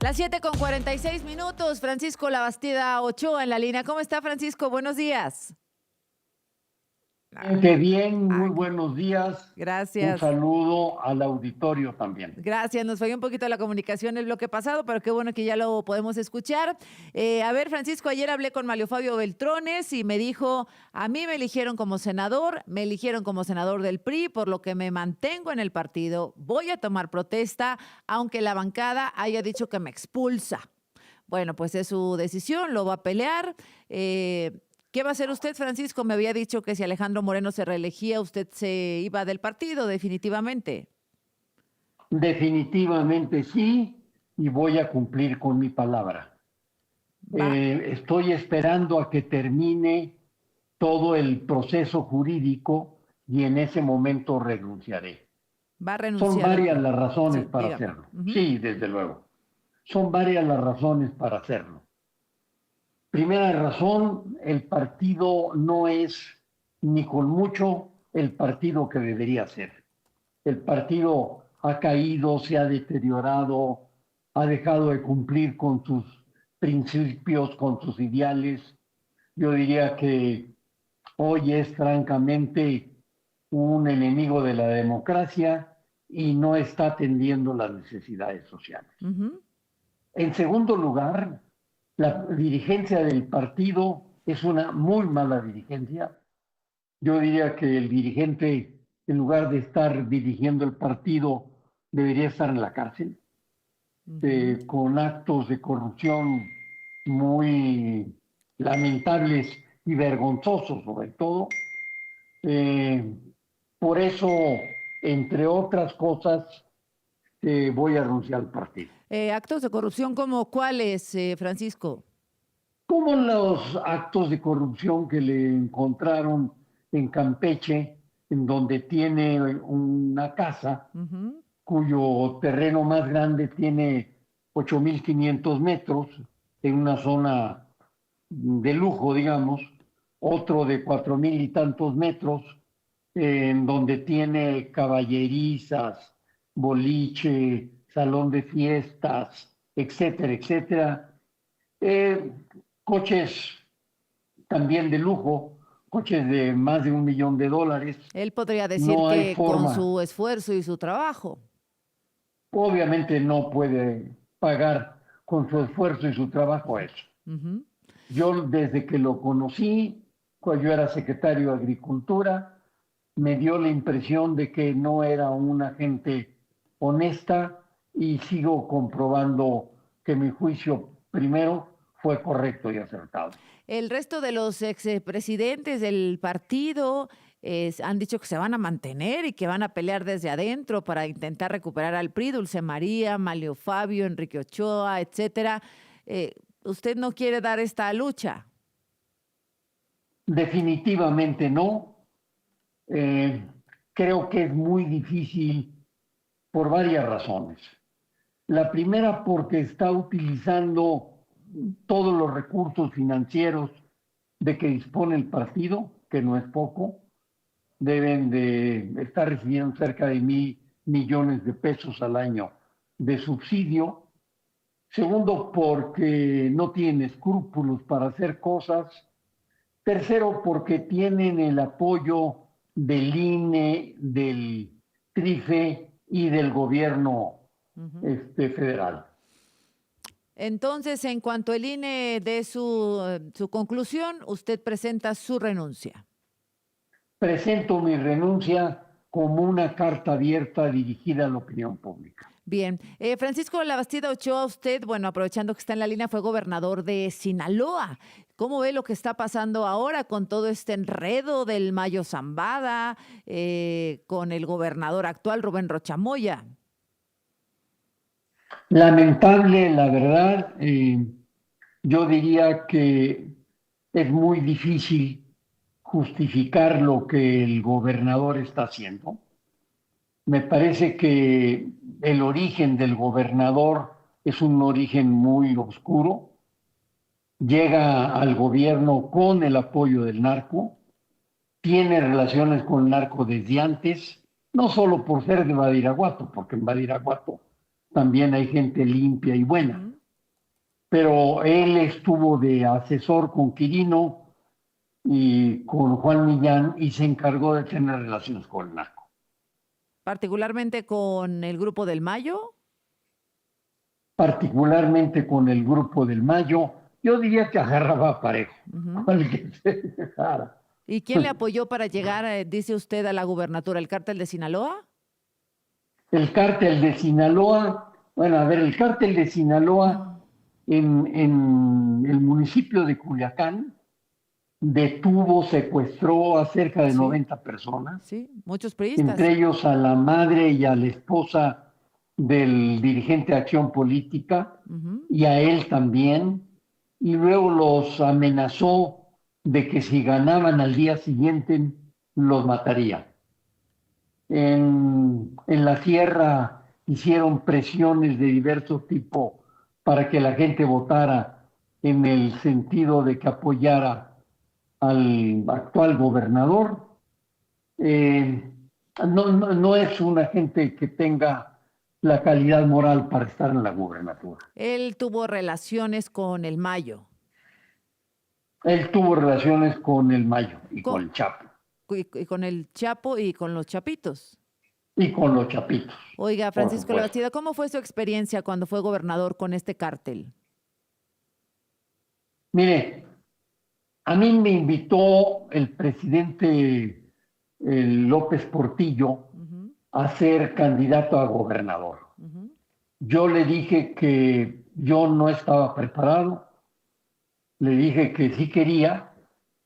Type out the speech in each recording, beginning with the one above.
Las 7:46. Francisco Labastida Ochoa en la línea. ¿Cómo está, Francisco? Buenos días. Qué bien, muy Aquí. buenos días. Un Gracias. saludo al auditorio también. Gracias, nos falló un poquito la comunicación el bloque pasado, pero qué bueno que ya lo podemos escuchar. A ver, Francisco, ayer hablé con Mario Fabio Beltrones y me dijo, a mí me eligieron como senador del PRI, por lo que me mantengo en el partido. Voy a tomar protesta, aunque la bancada haya dicho que me expulsa. Bueno, pues es su decisión, lo va a pelear. ¿Qué va a hacer usted, Francisco? Me había dicho que si Alejandro Moreno se reelegía, usted se iba del partido, definitivamente. Definitivamente sí, y voy a cumplir con mi palabra. Va, Estoy esperando a que termine todo el proceso jurídico y en ese momento renunciaré. va a Son renunciar al varias PRI. las razones Sí, para dígame. hacerlo. Ujú. Sí, desde luego. Son varias las razones para hacerlo. Primera razón, el partido no es ni con mucho el partido que debería ser. El partido ha caído, se ha deteriorado, ha dejado de cumplir con sus principios, con sus ideales. Yo diría que hoy es francamente un enemigo de la democracia y no está atendiendo las necesidades sociales. Ujú. En segundo lugar, la dirigencia del partido es una muy mala dirigencia. Yo diría que el dirigente, en lugar de estar dirigiendo el partido, debería estar en la cárcel, Ujú. con actos de corrupción muy lamentables y vergonzosos, sobre todo. Eh, por eso, entre otras cosas, voy a renunciar al partido. Actos de corrupción como cuáles, Francisco. Como los actos de corrupción que le encontraron en Campeche, en donde tiene una casa Ujú. cuyo terreno más grande tiene 8.500 metros, en una zona de lujo, digamos, otro de 4.000 y tantos metros, en donde tiene caballerizas, boliche, salón de fiestas, etcétera, etcétera. Eh, Coches también de lujo, coches de más de $1 millón. Él podría decir No hay que con forma, su esfuerzo y su trabajo. obviamente no puede pagar con su esfuerzo y su trabajo eso. Ujú. Yo desde que lo conocí, cuando yo era secretario de Agricultura, me dio la impresión de que no era una gente honesta y sigo comprobando que mi juicio primero fue correcto y acertado. El resto de los expresidentes del partido han dicho que se van a mantener y que van a pelear desde adentro para intentar recuperar al PRI, Dulce María, Mario Fabio, Enrique Ochoa, etcétera. ¿Usted no quiere dar esta lucha? Definitivamente no. Eh, Creo que es muy difícil por varias razones. La primera porque está utilizando todos los recursos financieros de que dispone el partido, que no es poco. Deben de estar recibiendo cerca de 1.000 millones de pesos al año de subsidio. Segundo, porque no tienen escrúpulos para hacer cosas. Tercero, porque tienen el apoyo del INE, del TRIFE y del gobierno Ujú. federal. Entonces, en cuanto el INE dé su conclusión, usted presenta su renuncia. Presento mi renuncia como una carta abierta dirigida a la opinión pública. Bien, Francisco Labastida Ochoa, usted, bueno, aprovechando que está en la línea, fue gobernador de Sinaloa. ¿Cómo ve lo que está pasando ahora con todo este enredo del Mayo Zambada, con el gobernador actual, Rubén Rochamoya? Lamentable, la verdad, yo diría que es muy difícil justificar lo que el gobernador está haciendo. Me parece que el origen del gobernador es un origen muy oscuro. Llega al gobierno con el apoyo del narco, tiene relaciones con el narco desde antes, no solo por ser de Badiraguato, porque en Badiraguato también hay gente limpia y buena, pero él estuvo de asesor con Quirino y con Juan Millán y se encargó de tener relaciones con el narco. Particularmente con el Grupo del Mayo. Particularmente con el Grupo del Mayo, yo diría que agarraba parejo, al que se dejara. ¿Y quién le apoyó para llegar, dice usted, a la gubernatura? ¿El cártel de Sinaloa? El cártel de Sinaloa, bueno, a ver, el cártel de Sinaloa en el municipio de Culiacán detuvo, secuestró a cerca de 90 personas, sí, muchos priistas. entre ellos a la madre y a la esposa del dirigente de Acción Política, y a él también, y luego los amenazó de que si ganaban al día siguiente los mataría. En la sierra hicieron presiones de diversos tipos para que la gente votara en el sentido de que apoyara al actual gobernador. No es una gente que tenga la calidad moral para estar en la gubernatura. Él tuvo relaciones con el Mayo. Él tuvo relaciones con el Mayo y con el Chapo. Y con el Chapo y con los Chapitos. Y con los Chapitos. Oiga, Francisco Labastida, ¿cómo fue su experiencia cuando fue gobernador con este cártel? Mire, a mí me invitó el presidente López Portillo a ser candidato a gobernador. Yo le dije que yo no estaba preparado, le dije que sí quería,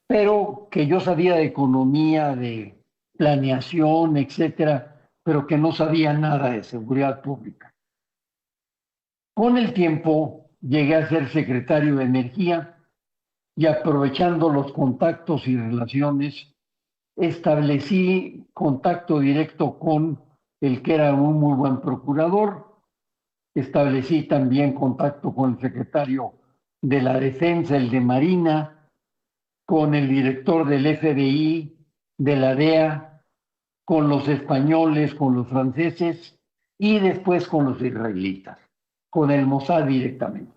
pero que yo sabía de economía, de planeación, etcétera, pero que no sabía nada de seguridad pública. Con el tiempo llegué a ser secretario de Energía y aprovechando los contactos y relaciones, establecí contacto directo con el que era un muy buen procurador. Establecí también contacto con el secretario de la Defensa, el de Marina, con el director del FBI, de la DEA, con los españoles, con los franceses y después con los israelitas, con el Mossad directamente.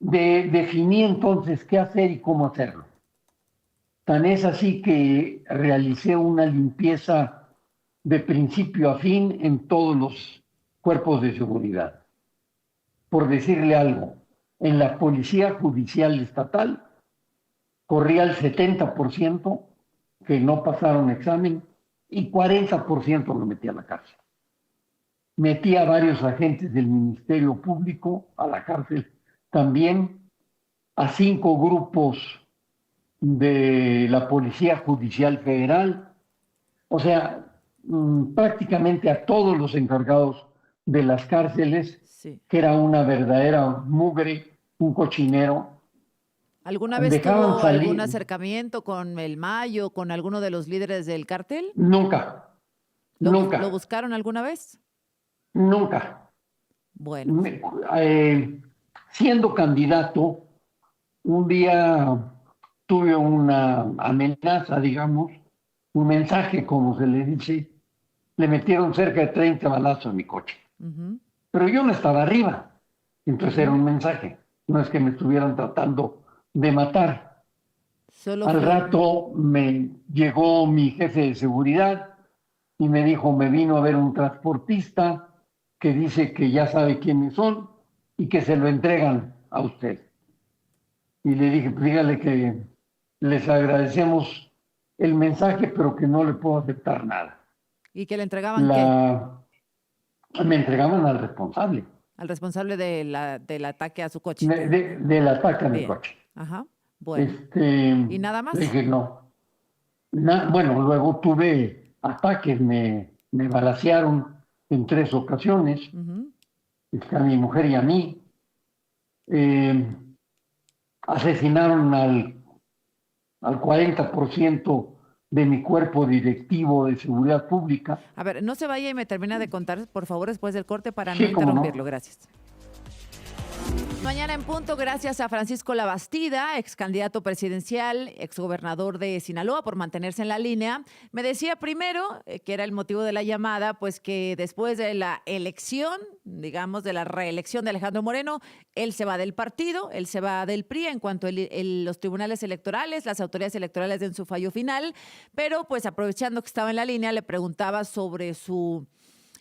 Definí entonces qué hacer y cómo hacerlo. Tan es así que realicé una limpieza de principio a fin en todos los cuerpos de seguridad. Por decirle algo, en la Policía Judicial Estatal corría el 70% que no pasaron examen y 40% lo metí a la cárcel. Metí a varios agentes del Ministerio Público a la cárcel también, a 5 grupos de la Policía Judicial Federal, o sea, prácticamente a todos los encargados de las cárceles, que era una verdadera mugre, un cochinero. ¿Alguna vez tuvo algún acercamiento con el Mayo, con alguno de los líderes del cártel? Nunca, nunca. ¿Lo buscaron alguna vez? Nunca. Bueno. Siendo candidato, un día tuve una amenaza, digamos, un mensaje, como se le dice. Le metieron cerca de 30 balazos a mi coche. Pero yo no estaba arriba. Entonces era un mensaje. No es que me estuvieran tratando de matar. Al rato me llegó mi jefe de seguridad y me dijo, me vino a ver un transportista que dice que ya sabe quiénes son y que se lo entregan a usted. Y le dije, pues dígale que les agradecemos el mensaje, pero que no le puedo aceptar nada. ¿Y que le entregaban qué? Me entregaban al responsable. Al responsable del ataque a su coche. Del ataque a mi coche. Ajá, bueno. ¿Y nada más? Dije, no. Bueno, luego tuve ataques, me balacearon en 3 ocasiones, a mi mujer y a mí. Asesinaron al 40% de mi cuerpo directivo de seguridad pública. A ver, no se vaya y me termina de contar, por favor, después del corte para Sí, no interrumpirlo. Gracias. Mañana en punto, gracias a Francisco Labastida, ex candidato presidencial, ex gobernador de Sinaloa, por mantenerse en la línea. Me decía primero, que era el motivo de la llamada, pues que después de la elección, digamos, de la reelección de Alejandro Moreno, él se va del partido, él se va del PRI en cuanto a los tribunales electorales, las autoridades electorales den su fallo final, pero pues aprovechando que estaba en la línea, le preguntaba sobre su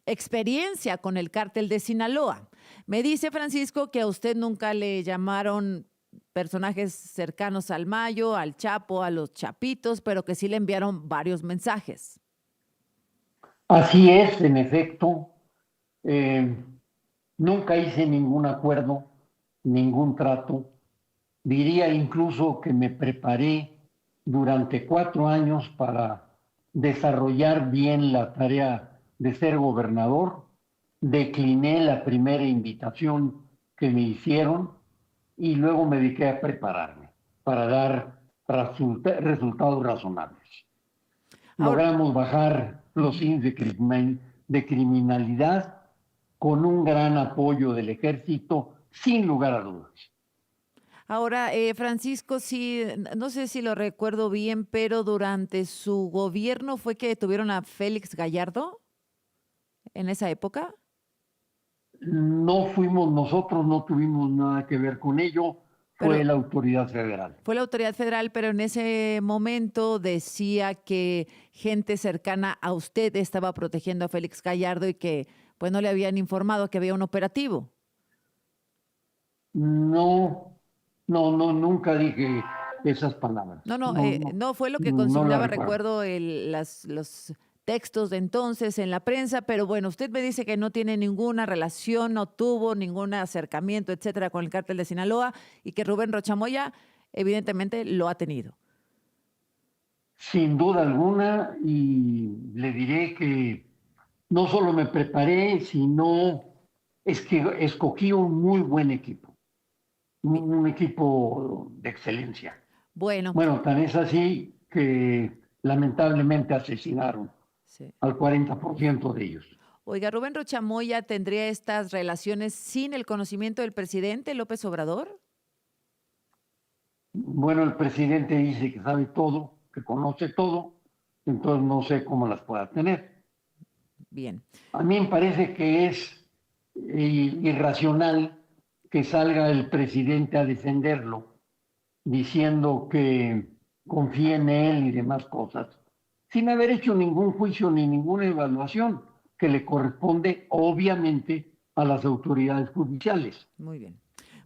experiencia con el cártel de Sinaloa. Me dice Francisco que a usted nunca le llamaron personajes cercanos al Mayo, al Chapo, a los Chapitos, pero que sí le enviaron varios mensajes. Así es, en efecto. Nunca hice ningún acuerdo, ningún trato. Diría incluso que me preparé durante 4 años para desarrollar bien la tarea de ser gobernador. Decliné la primera invitación que me hicieron y luego me dediqué a prepararme para dar resultados razonables. Logramos bajar los índices de criminalidad con un gran apoyo del ejército, sin lugar a dudas. Ahora, Francisco, sí, no sé si lo recuerdo bien, pero durante su gobierno fue que detuvieron a Félix Gallardo en esa época. No fuimos nosotros, no tuvimos nada que ver con ello, fue la autoridad federal. Fue la autoridad federal, pero en ese momento decía que gente cercana a usted estaba protegiendo a Félix Gallardo y que pues no le habían informado que había un operativo. No, nunca dije esas palabras. No fue lo que consignaba, recuerdo los textos de entonces en la prensa, pero bueno, usted me dice que no tiene ninguna relación, no tuvo ningún acercamiento, etcétera, con el cártel de Sinaloa y que Rubén Rocha Moya evidentemente lo ha tenido. Sin duda alguna, y le diré que no solo me preparé, sino es que escogí un muy buen equipo, un equipo de excelencia. Bueno, tan es así que lamentablemente asesinaron al 40% de ellos. Oiga, ¿Rubén Rocha Moya tendría estas relaciones sin el conocimiento del presidente López Obrador? Bueno, el presidente dice que sabe todo, que conoce todo, entonces no sé cómo las pueda tener. Bien. A mí me parece que es irracional que salga el presidente a defenderlo, diciendo que confía en él y demás cosas, sin haber hecho ningún juicio ni ninguna evaluación que le corresponde, obviamente, a las autoridades judiciales. Muy bien.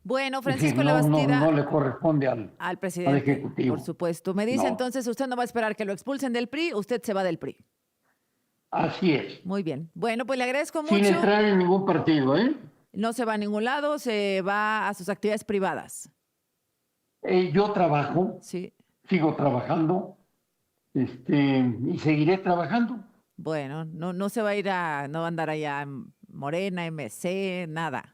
Bueno, Francisco Labastida. No le corresponde al presidente, al Ejecutivo. Por supuesto. Me dice entonces, usted no va a esperar que lo expulsen del PRI, usted se va del PRI. Así es. Muy bien. Bueno, pues le agradezco mucho. Sin entrar en ningún partido, ¿eh? No se va a ningún lado, se va a sus actividades privadas. Yo trabajo, sigo trabajando, y seguiré trabajando. Bueno, no se va a ir no va a andar allá en Morena, MC, nada.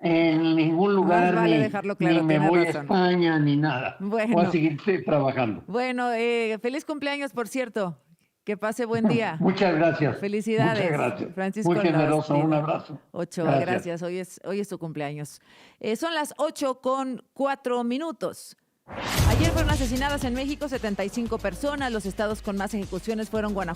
En ningún lugar, vale dejarlo claro, ni me voy a España, ni nada. Bueno. Voy a seguir trabajando. Bueno, feliz cumpleaños, por cierto. Que pase buen día. Muchas gracias. Felicidades. Muchas gracias. Francisco Muy generoso, un abrazo. Gracias. Hoy es tu cumpleaños. Son las 8:04. Ayer fueron asesinadas en México 75 personas. Los estados con más ejecuciones fueron Guanajuato.